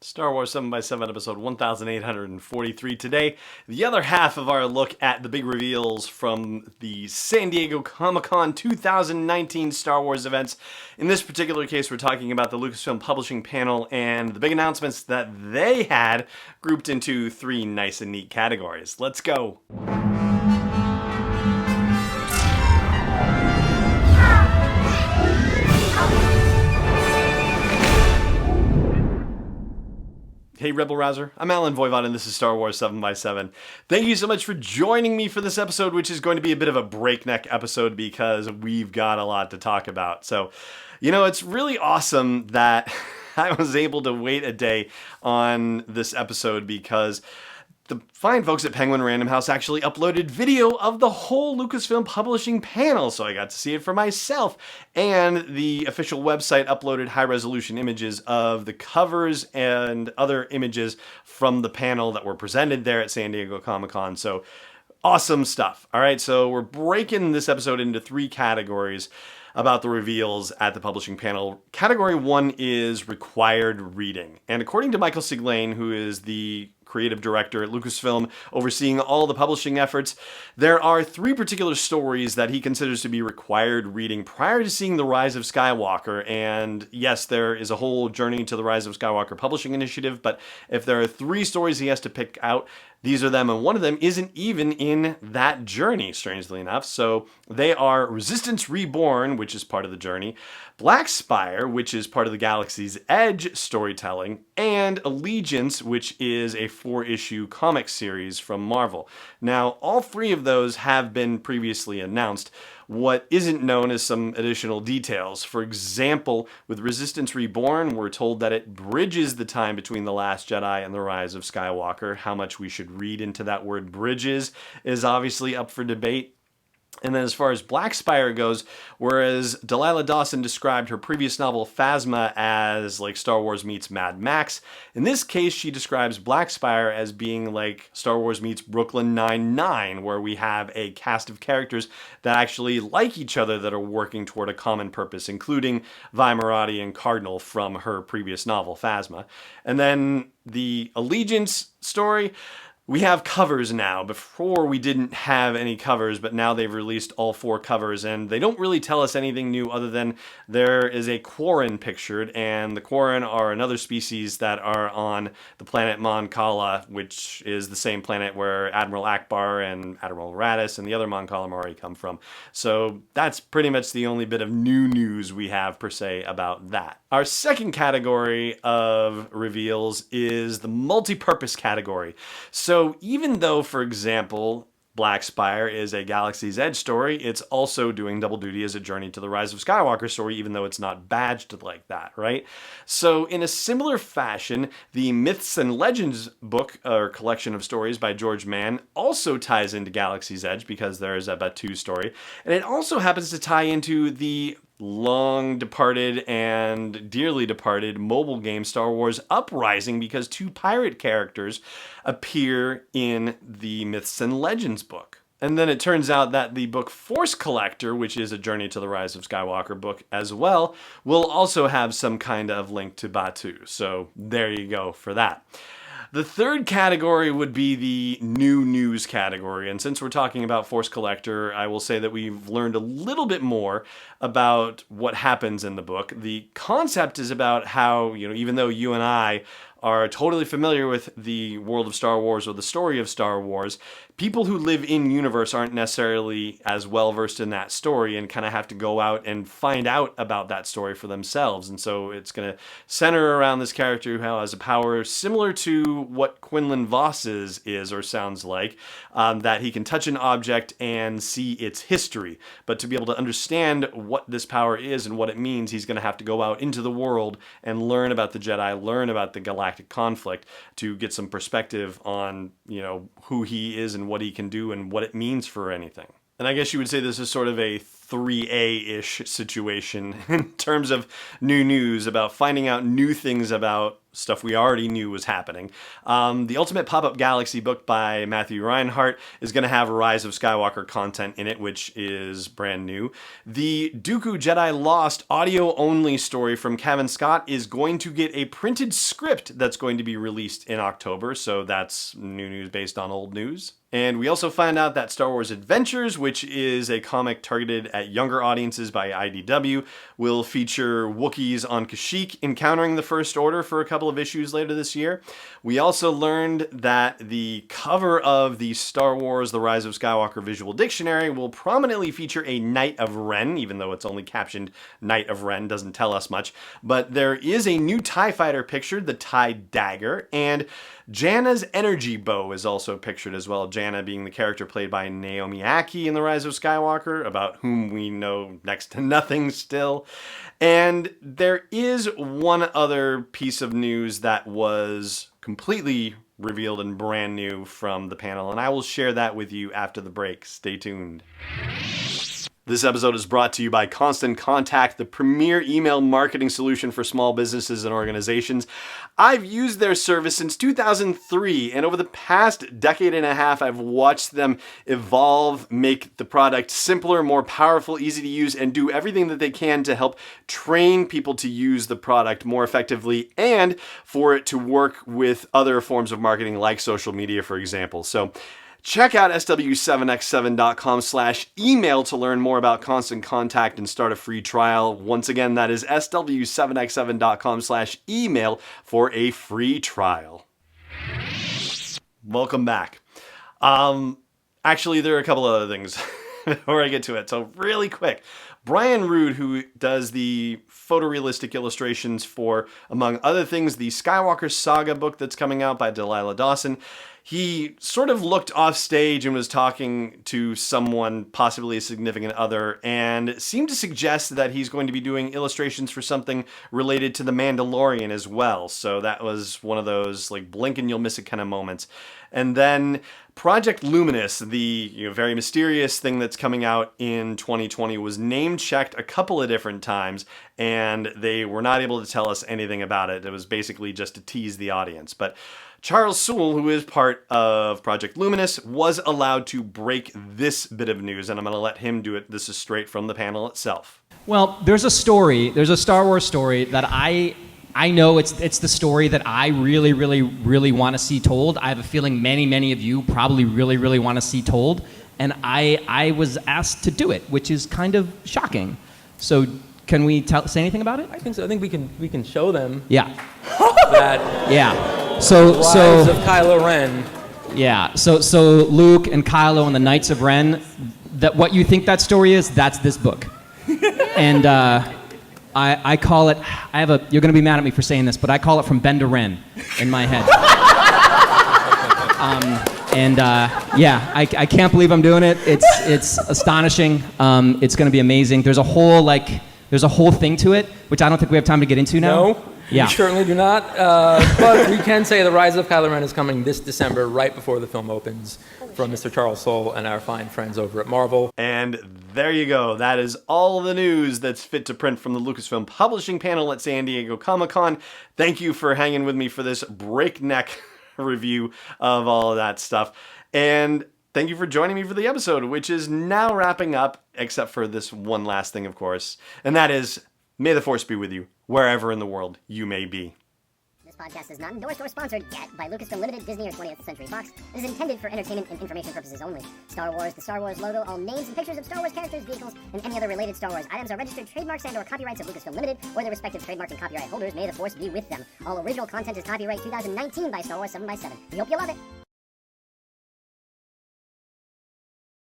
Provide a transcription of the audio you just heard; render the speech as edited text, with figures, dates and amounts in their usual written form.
Star Wars 7x7 episode 1843. Today, the other half of our look at the big reveals from the San Diego Comic-Con 2019 Star Wars events. In this particular case, we're talking about the Lucasfilm Publishing Panel and the big announcements that they had grouped into three nice and neat categories. Let's go. Hey Rebel Rouser, I'm Alan Voivod and this is Star Wars 7x7. Thank you so much for joining me for this episode, which is going to be a bit of a breakneck episode because we've got a lot to talk about. So, it's really awesome that I was able to wait a day on this episode because the fine folks at Penguin Random House actually uploaded video of the whole Lucasfilm Publishing Panel, so I got to see it for myself. And the official website uploaded high-resolution images of the covers and other images from the panel that were presented there at San Diego Comic-Con. So awesome stuff. All right, so we're breaking this episode into three categories about the reveals at the publishing panel. Category 1 is required reading. And according to Michael Siglain, who is the creative director at Lucasfilm, overseeing all the publishing efforts, there are three particular stories that he considers to be required reading prior to seeing The Rise of Skywalker. And yes, there is a whole Journey to the Rise of Skywalker publishing initiative, but if there are three stories he has to pick out, these are them, and one of them isn't even in that journey, strangely enough. So they are Resistance Reborn, which is part of the journey, Black Spire, which is part of the Galaxy's Edge storytelling, and Allegiance, which is a 4-issue comic series from Marvel. Now, all three of those have been previously announced. What isn't known is some additional details. For example, with Resistance Reborn, we're told that it bridges the time between The Last Jedi and The Rise of Skywalker. How much we should read into that word bridges is obviously up for debate. And then as far as Black Spire goes, whereas Delilah Dawson described her previous novel Phasma as like Star Wars meets Mad Max, in this case she describes Black Spire as being like Star Wars meets Brooklyn Nine-Nine, where we have a cast of characters that actually like each other that are working toward a common purpose, including Vi Moradi and Cardinal from her previous novel Phasma. And then the Allegiance story, we have covers now. Before we didn't have any covers, but now they've released all 4 covers, and they don't really tell us anything new other than there is a Quarren pictured, and the Quarren are another species that are on the planet Mon Cala, which is the same planet where Admiral Akbar and Admiral Raddus and the other Mon Calamari come from. So that's pretty much the only bit of new news we have per se about that. Our second category of reveals is the multi-purpose category. So even though, for example, Black Spire is a Galaxy's Edge story, it's also doing double duty as a Journey to the Rise of Skywalker story, even though it's not badged like that, right? So in a similar fashion, the Myths and Legends book, or collection of stories by George Mann, also ties into Galaxy's Edge because there is a Batuu story, and it also happens to tie into the long departed and dearly departed mobile game Star Wars Uprising, because 2 pirate characters appear in the Myths and Legends book. And then it turns out that the book Force Collector, which is a Journey to the Rise of Skywalker book as well, will also have some kind of link to Batuu. So there you go for that. The third category would be the new news category, and since we're talking about Force Collector, I will say that we've learned a little bit more about what happens in the book. The concept is about how, even though you and I are totally familiar with the world of Star Wars or the story of Star Wars, people who live in universe aren't necessarily as well versed in that story and kind of have to go out and find out about that story for themselves. And so it's going to center around this character who has a power similar to what Quinlan Voss's is or sounds like, that he can touch an object and see its history. But to be able to understand what this power is and what it means, he's going to have to go out into the world and learn about the Jedi, learn about the galactic conflict to get some perspective on, who he is and what he can do and what it means for anything. And I guess you would say this is sort of a 3A-ish situation in terms of new news about finding out new things about stuff we already knew was happening. The Ultimate Pop-Up Galaxy book by Matthew Reinhart is going to have Rise of Skywalker content in it, which is brand new. The Dooku Jedi Lost audio-only story from Kevin Scott is going to get a printed script that's going to be released in October, so that's new news based on old news. And we also find out that Star Wars Adventures, which is a comic targeted at younger audiences by IDW, will feature Wookiees on Kashyyyk encountering the First Order for a couple of issues later this year. We also learned that the cover of the Star Wars The Rise of Skywalker Visual Dictionary will prominently feature a Knight of Ren, even though it's only captioned Knight of Ren, doesn't tell us much. But there is a new TIE fighter pictured, the TIE Dagger, and Janna's energy bow is also pictured as well. Janna being the character played by Naomi Ackie in The Rise of Skywalker, about whom we know next to nothing still. And there is one other piece of news that was completely revealed and brand new from the panel, and I will share that with you after the break. Stay tuned. This episode is brought to you by Constant Contact, the premier email marketing solution for small businesses and organizations. I've used their service since 2003, and over the past decade and a half, I've watched them evolve, make the product simpler, more powerful, easy to use, and do everything that they can to help train people to use the product more effectively and for it to work with other forms of marketing like social media, for example. So check out sw7x7.com/email to learn more about Constant Contact and start a free trial. Once again, that is sw7x7.com/email for a free trial. Welcome back. Actually, there are a couple of other things before I get to it. So really quick, Brian Rood, who does the photorealistic illustrations for, among other things, the Skywalker Saga book that's coming out by Delilah Dawson, he sort of looked off stage and was talking to someone, possibly a significant other, and seemed to suggest that he's going to be doing illustrations for something related to The Mandalorian as well. So that was one of those, like, blink and you'll miss it kind of moments. And then Project Luminous, the very mysterious thing that's coming out in 2020, was name-checked a couple of different times, and they were not able to tell us anything about it. It was basically just to tease the audience. But Charles Soule, who is part of Project Luminous, was allowed to break this bit of news, and I'm going to let him do it. This is straight from the panel itself. Well, there's a Star Wars story that I know it's the story that I really, really, really want to see told. I have a feeling many of you probably really, really want to see told, and I was asked to do it, which is kind of shocking. So can we say anything about it? I think so. I think we can show them. Yeah. That. Yeah. So Rise of Kylo Ren. Yeah. So Luke and Kylo and the Knights of Ren. That what you think that story is, that's this book. And I call it. You're going to be mad at me for saying this, but I call it From Ben to Ren in my head. I can't believe I'm doing it. It's astonishing. It's going to be amazing. There's a whole thing to it, which I don't think we have time to get into now. No. Yeah. We certainly do not, but we can say The Rise of Kylo Ren is coming this December, right before the film opens, from Mr. Charles Soule and our fine friends over at Marvel. And there you go. That is all the news that's fit to print from the Lucasfilm Publishing Panel at San Diego Comic-Con. Thank you for hanging with me for this breakneck review of all of that stuff. And thank you for joining me for the episode, which is now wrapping up, except for this one last thing, of course, and that is, may the Force be with you, wherever in the world you may be. This podcast is not endorsed or sponsored yet by Lucasfilm Limited, Disney, or 20th Century Fox. It is intended for entertainment and information purposes only. Star Wars, the Star Wars logo, all names and pictures of Star Wars characters, vehicles, and any other related Star Wars items are registered trademarks and/or copyrights of Lucasfilm Limited or their respective trademark and copyright holders. May the Force be with them. All original content is copyright 2019 by Star Wars 7x7. We hope you love it.